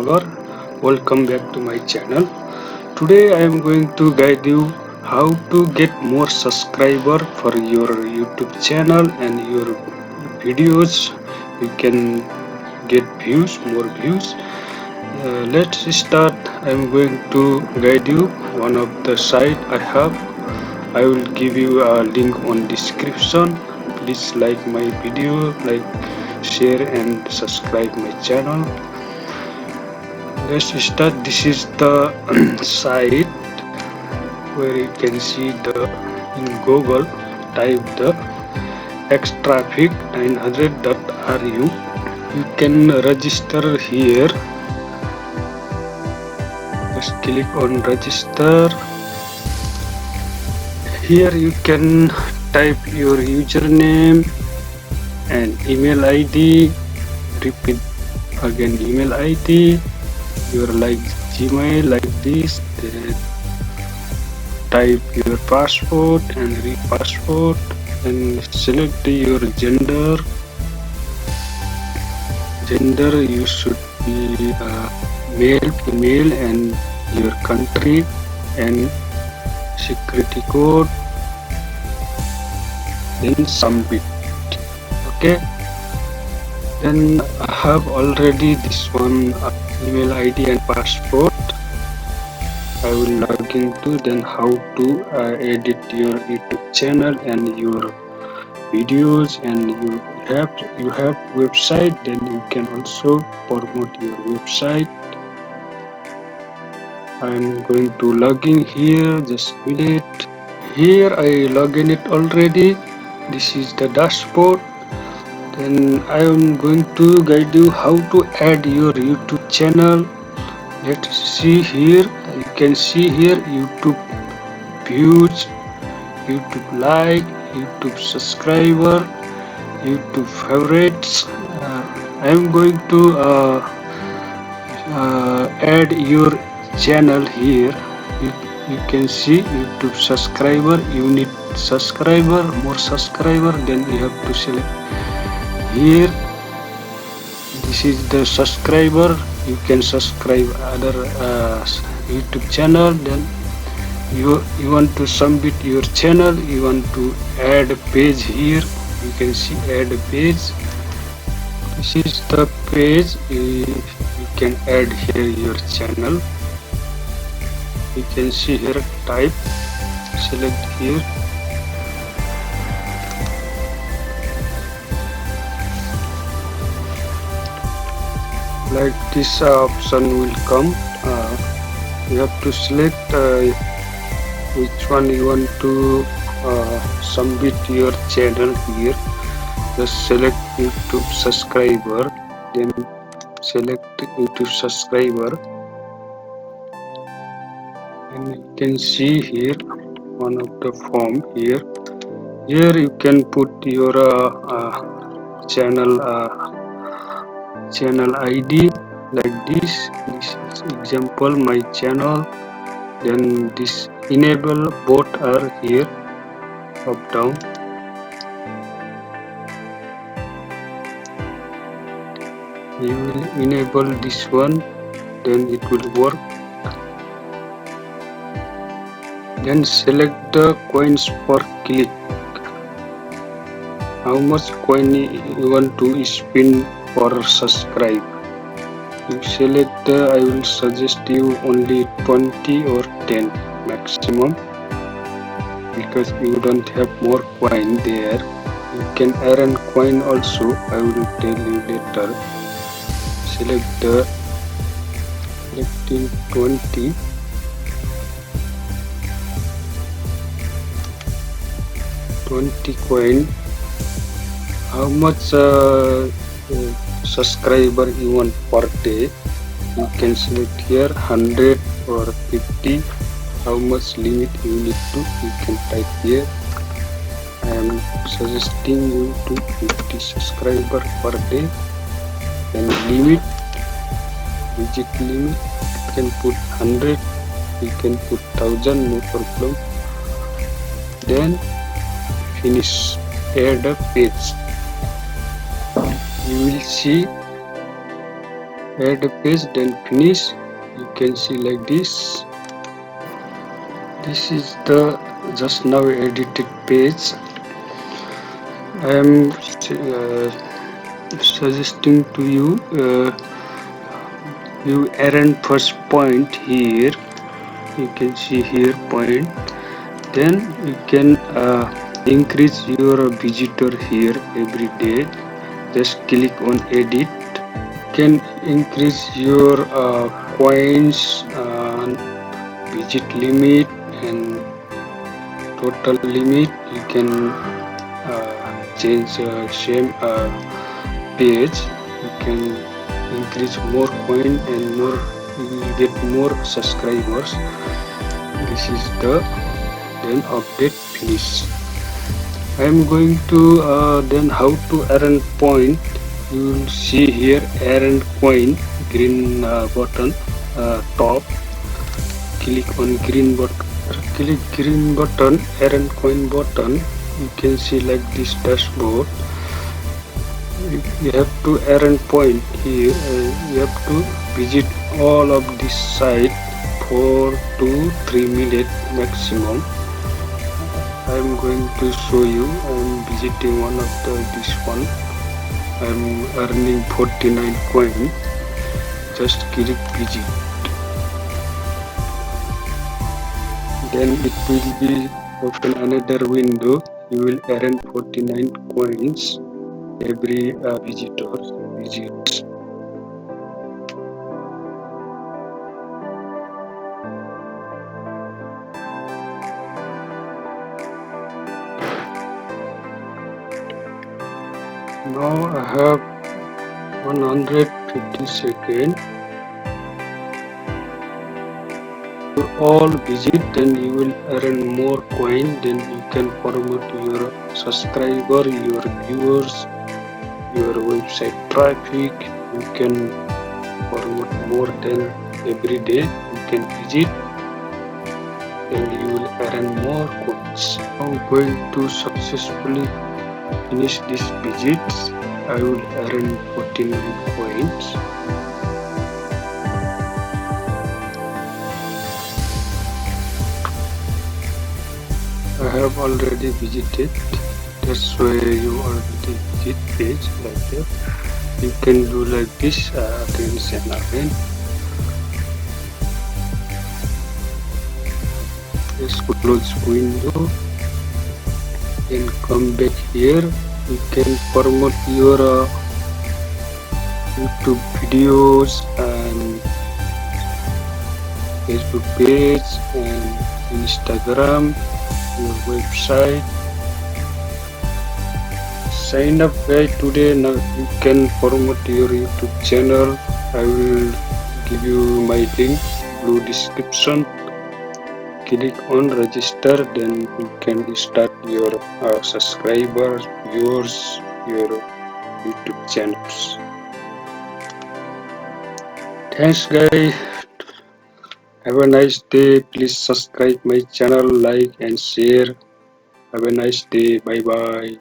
subscriber. Welcome back to my channel. Today I am going to guide you how to get more subscriber for your YouTube channel and your videos. You can get more views. Let's start. I am going to guide you one of the site I have. I will give you a link on description. Please like my video, share and subscribe my channel. Let's start. This is the site where you can see in Google type the xtraffic 900.ru. You can register here. Just click on register. Here you can type your username and email ID. Repeat again email ID. Your Gmail like this. Then type your passport and re-passport and select your gender. Gender you should be male, female, and your country and security code. Then submit. Okay. Then I have already this one email ID and passport. I will log into. Then how to edit your YouTube channel and your videos, and you have website. Then you can also promote your website. I'm going to log in here. Just a minute. Here I log in it already. This is the dashboard. Then I am going to guide you how to add your YouTube channel. Let's see here. You can see here YouTube views, YouTube like, YouTube subscriber, YouTube favorites. I am going to add your channel here. You can see YouTube subscriber. You need subscriber, more subscriber. Then you have to select here. This is the subscriber. You can subscribe other YouTube channel. Then you want to submit your channel. You want to add a page here. You can see add a page. This is the page. You can add here your channel. You can see here type, select here. Like this option will come. You have to select which one you want to submit your channel here. Just select YouTube subscriber, then select YouTube subscriber, and you can see here one of the form here. Here you can put your channel ID like this. This is example my channel. Then this enable bot are here, up down. You will enable this one, then it will work. Then select the coins per click. How much coin you want to spend for subscribe? You select I will suggest you only 20 or 10 maximum, because you don't have more coin there. You can earn coin also. I will tell you later. Select the selecting 20. Coin. How much subscriber you want per day? You can select here 100 or 50. How much limit you need to? You can type here. I am suggesting you to 50 subscriber per day. Then limit, digit limit. You can put 100. You can put 1000. No problem. Then finish. Add a page. You will see add a page, then finish. You can see like this. This is the just now edited page. I am suggesting to you you errand first point here. You can see here point. Then you can increase your visitor here every day. Just click on edit. You can increase your coins, visit limit, and total limit. You can change same page. You can increase more coin and more. You will get more subscribers. This is the then update finish. I am going to then how to earn point. You will see here earn coin green button top. Click on green button. Click green button, earn coin button. You can see like this dashboard. You have to earn point here. You have to visit all of this site 4 to 3 minutes maximum. I am going to show you. I am visiting one of this one. I am earning 49 coin. Just click visit. Then it will be open another window. You will earn 49 coins every visitor visits. Now I have 150 seconds. For all visit, then you will earn more coin. Then you can promote your subscriber, your viewers, your website traffic. You can promote more than every day. You can visit, then you will earn more coins. I'm going to successfully finish this visits. I will earn 49 coins. I have already visited. That's why you already visit page like that. You can do like this again and again. Just close window. Then come back here. You can promote your YouTube videos and Facebook page and Instagram, your website. Sign up guys today. Now you can promote your YouTube channel. I will give you my link below description. Click on register, then you can start your subscribers, viewers, your YouTube channels. Thanks guys. Have a nice day. Please subscribe my channel, like and share. Have a nice day. Bye bye.